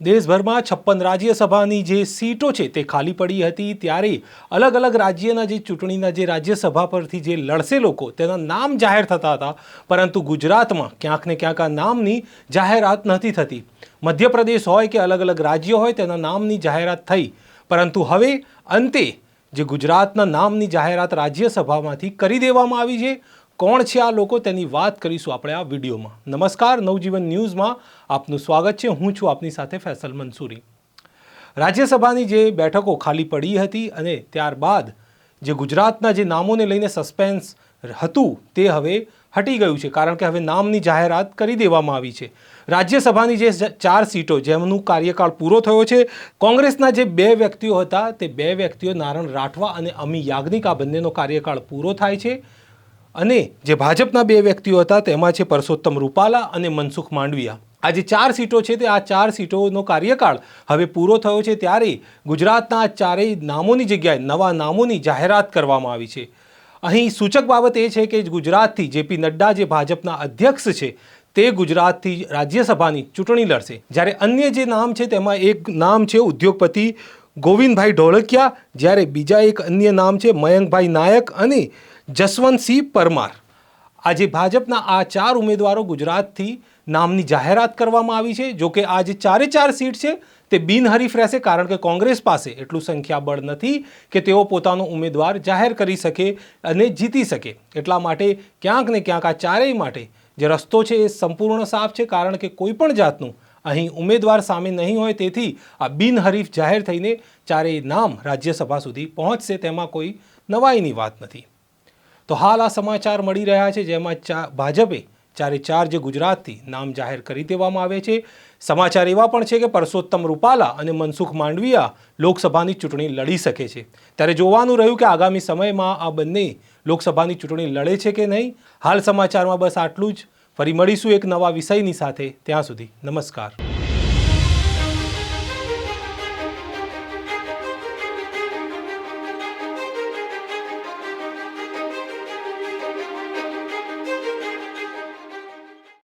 દેશભરમાં 56 રાજ્યસભાની જે સીટો છે તે ખાલી પડી હતી ત્યારે અલગ અલગ રાજ્યના જે ચૂંટણીના જે રાજ્યસભા પરથી જે લડશે લોકો તેના નામ જાહેર થતા હતા, પરંતુ ગુજરાતમાં ક્યાંક ને ક્યાંક આ નામની જાહેરાત નથી થતી। મધ્યપ્રદેશ હોય કે અલગ અલગ રાજ્યો હોય તેના નામની જાહેરાત થઈ, પરંતુ હવે અંતે જે ગુજરાતના નામની જાહેરાત રાજ્યસભામાંથી કરી દેવામાં આવી છે। કોણ છે આ લોકો તેની વાત કરીશું આપણે આ વિડીયોમાં। નમસ્કાર, નવજીવન ન્યૂઝમાં આપનું સ્વાગત છે। હું છું આપની સાથે ફૈસલ મંસૂરી। રાજ્યસભાની જે બેઠકો ખાલી પડી હતી અને ત્યારબાદ જે ગુજરાતના જે નામોને લઈને સસ્પેન્સ હતું તે હવે હટી ગયું છે, કારણ કે હવે નામની જાહેરાત કરી દેવામાં આવી છે। રાજ્યસભાની જે 4 સીટો જેમનું કાર્યકાળ પૂરો થયો છે, કોંગ્રેસના જે 2 વ્યક્તિઓ હતા તે 2 વ્યક્તિઓ નારણ રાઠવા અને અમી યાજ્ઞિક આ બંનેનો કાર્યકાળ પૂરો થાય છે, અને જે ભાજપના 2 વ્યક્તિઓ હતા તેમાં છે પરસોત્તમ રૂપાલા અને મનસુખ માંડવિયા। આ જે 4 સીટો છે તે આ 4 સીટોનો કાર્યકાળ હવે પૂરો થયો છે, ત્યારે ગુજરાતના આ ચારેય નામોની જગ્યાએ નવા નામોની જાહેરાત કરવામાં આવી છે। અહીં સૂચક બાબત એ છે કે ગુજરાતથી જેપી નડ્ડા જે ભાજપના અધ્યક્ષ છે તે ગુજરાતથી રાજ્યસભાની ચૂંટણી લડશે, જ્યારે અન્ય જે નામ છે તેમાં એક નામ છે ઉદ્યોગપતિ ગોવિંદભાઈ ઢોળકિયા, જ્યારે બીજા એક અન્ય નામ છે મયંકભાઈ નાયક અને જસવંતસિંહ પરમાર। આજે ભાજપના આ 4 ઉમેદવારો ગુજરાતથી નામની જાહેરાત કરવામાં આવી છે। જો કે આ જે 4 સીટ છે તે બિનહરીફ રહેશે, કારણ કે કોંગ્રેસ પાસે એટલું સંખ્યાબળ નથી કે તેઓ પોતાનો ઉમેદવાર જાહેર કરી શકે અને જીતી શકે। એટલા માટે ક્યાંક ને ક્યાંક આ ચારેય માટે જે રસ્તો છે એ સંપૂર્ણ સાફ છે, કારણ કે કોઈ પણ જાતનું અહીં ઉમેદવાર સામે નહીં હોય, તેથી આ બિનહરીફ જાહેર થઈને ચારેય નામ રાજ્યસભા સુધી પહોંચશે, તેમાં કોઈ નવાઈની વાત નથી। તો હાલ આ સમાચાર મળી રહ્યા છે જેમાં ભાજપે 4 જે ગુજરાતથી નામ જાહેર કરી દેવામાં આવે છે। સમાચાર એવા પણ છે કે પરસોત્તમ રૂપાલા અને મનસુખ માંડવિયા લોકસભાની ચૂંટણી લડી શકે છે, ત્યારે જોવાનું રહ્યું કે આગામી સમયમાં આ બંને લોકસભાની ચૂંટણી લડે છે કે નહીં। હાલ સમાચારમાં બસ આટલું જ। ફરી મળીશું એક નવા વિષયની સાથે, ત્યાં સુધી નમસ્કાર।